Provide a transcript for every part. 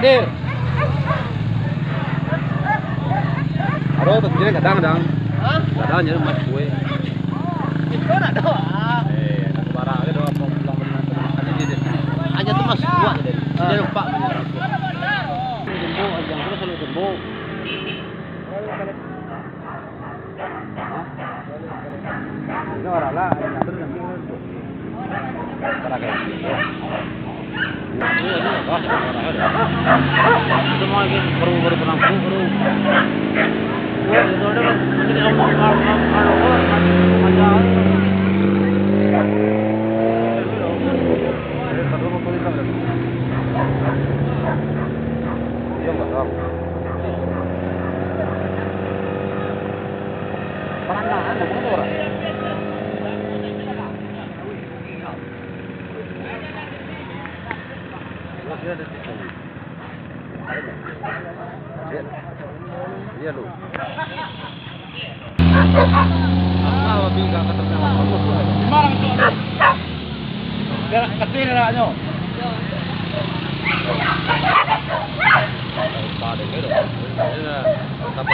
Dir. Aduh, begini kadang-kadang. Hah? Kadang jadi mas kue. Itu nak doa. Nak barang aja doa pulang benar aja dia. Aja tuh mas buat deh. Dia lupa benar. Jumbo, yang terus selalu jumbo. Ini orang lah, yang terus yang itu. Para kayak gitu. Semua lagi baru penampung baru. Itu ada nanti ngomong Iya lu. Allah lebih gak ketemu bagus lah. Marang tuh. Biar kecil raknya. Pada gitu. Ini tapi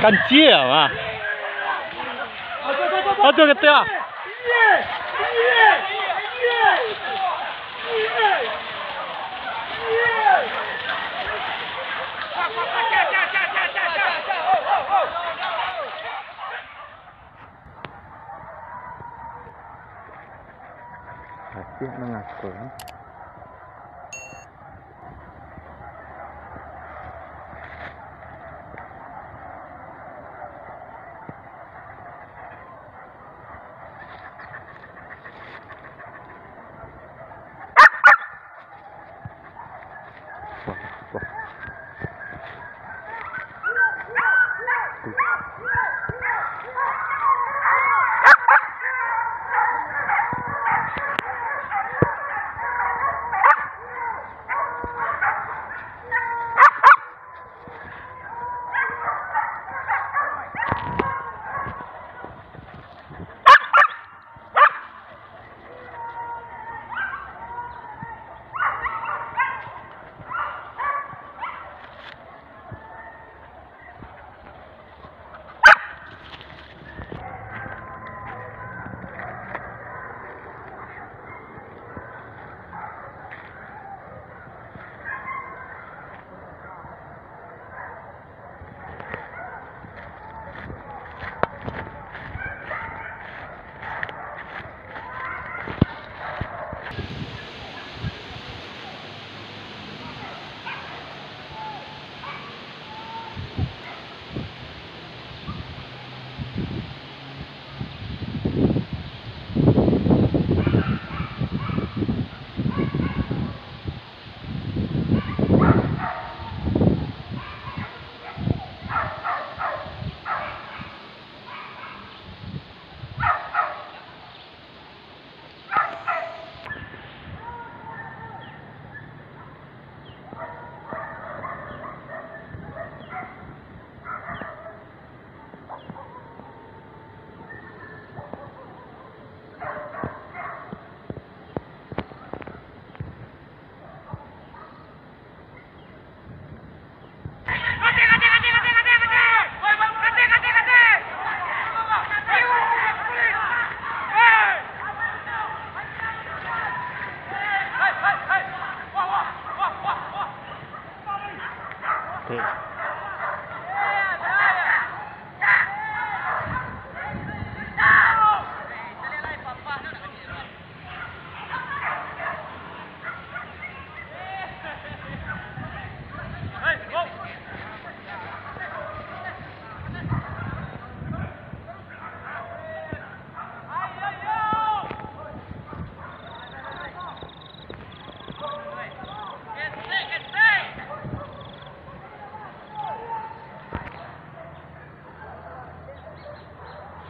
Kancil mah. Aduh ketia. Masih mengatur. Wah, wah.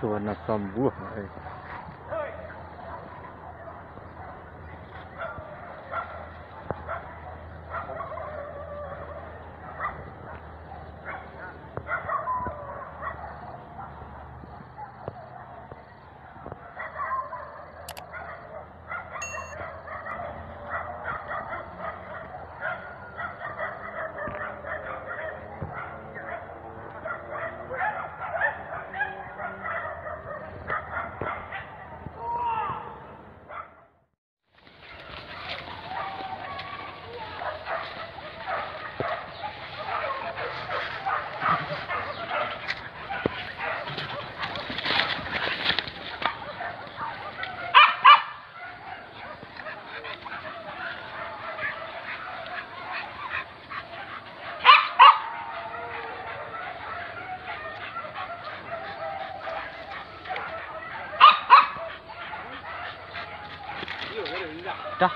Suara sambuh. Dah.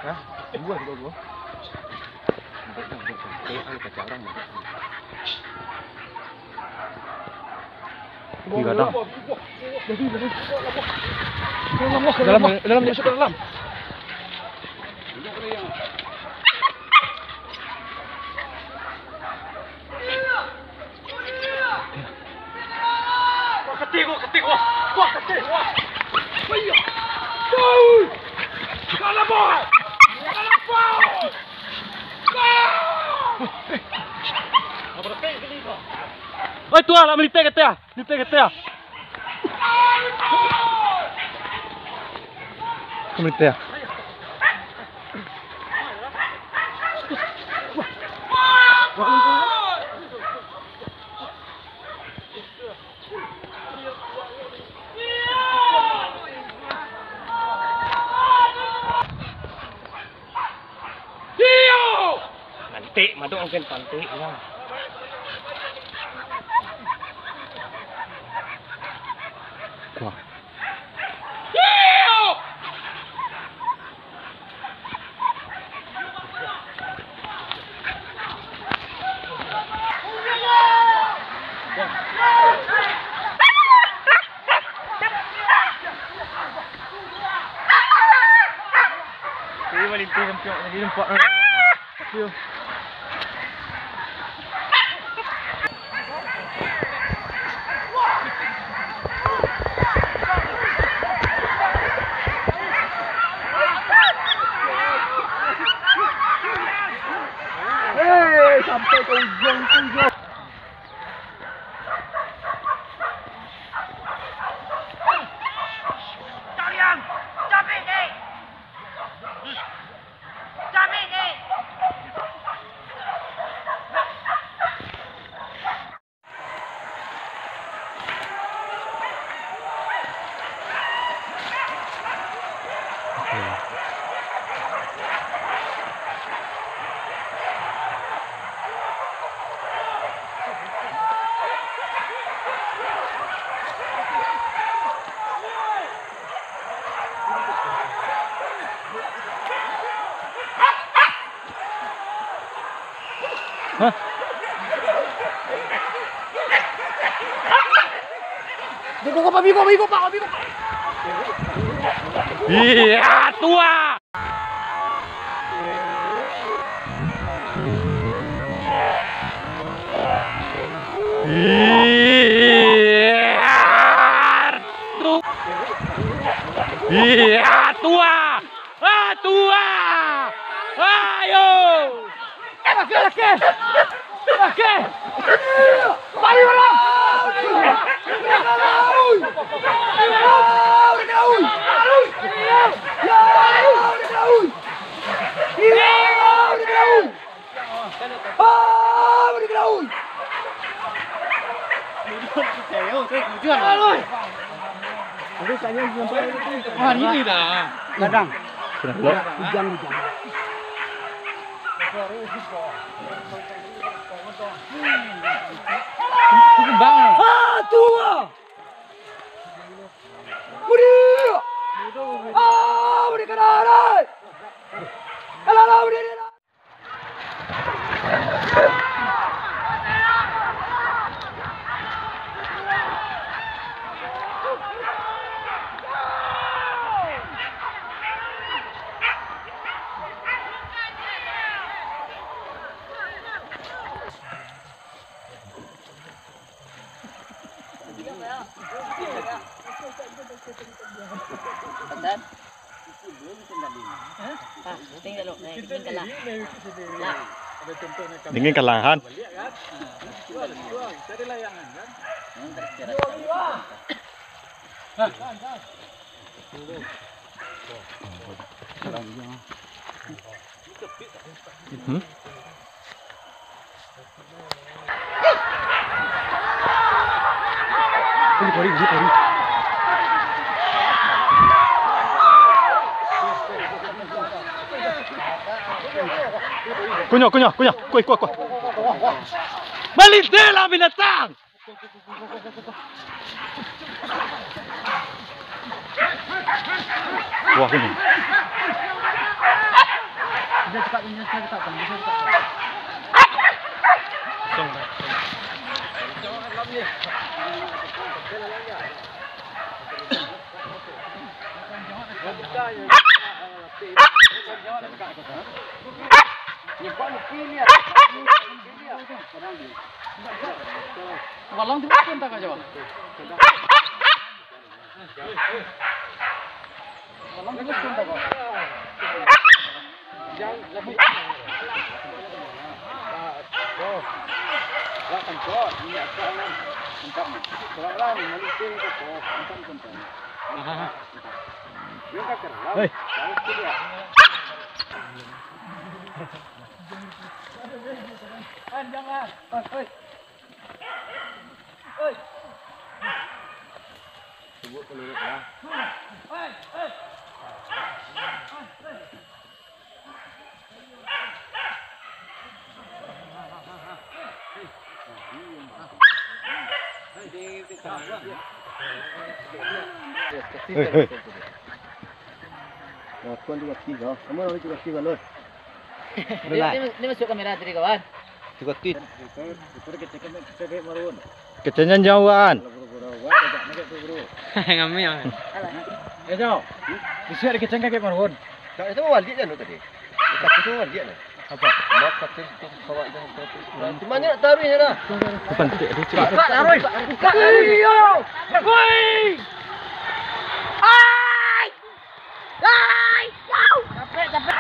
Hah? Gua juga gua. Tiga dah. Dalam masuk ke dalam. Ketik wah. Iya. Kalah boy. Oi, tua lah melite kata ya. Melite ya. Pantik, maduk mungkin pantik ya. Wah. Ini malinti nampak lagi nampak. Yo. Sampai ke ujung. Hah? Bigo Pak. Iya, tua. Iya, tua. Ah, tua. Ayo. Laki. Balik malam. Wah, ini dah. Gadang. Sudah Hujan. Bang. Tua. Budi. Budi kenal. Alah, Budi. Dingin kelahan. Ini. Kunyah. Kuy. Balik dela binatang. Wah, kunyah. Bisa cepat. Walang dipun tak aja. Walang dipun tak. Yang lebih. Akan kok, minyak salam. Entah. Kalau melisting kok, entah. Yung kakerlaw. Hey. Jangan. Sebut peluru ya. Hei. Kau juga tiga. Kamu orang juga tiga lor. Ini masuk kamera tadi kawan. Juga tit. Kecenyan jauhan. Ngami ya. Jauh. Bisa dikeceng kakek marhun. Itu wali kan tadi. Itu wali kan. Apa? Mak kecil bawa itu. Di mana taruh ini dah? Depan tu. Buka taruh. Buka taruh. Woi. Ai! Ai! Capek, capek.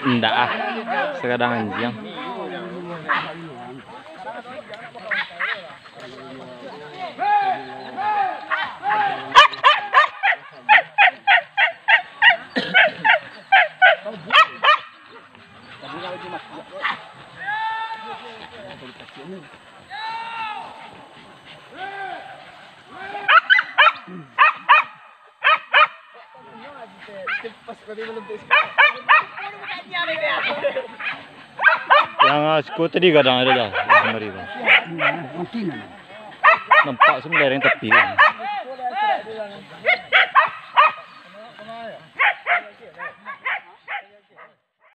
Enggak ah. Sekadang anjing. Yang aku tadi kadang ada dah. Mari bang. Nampak sebenarnya yang tepi kan.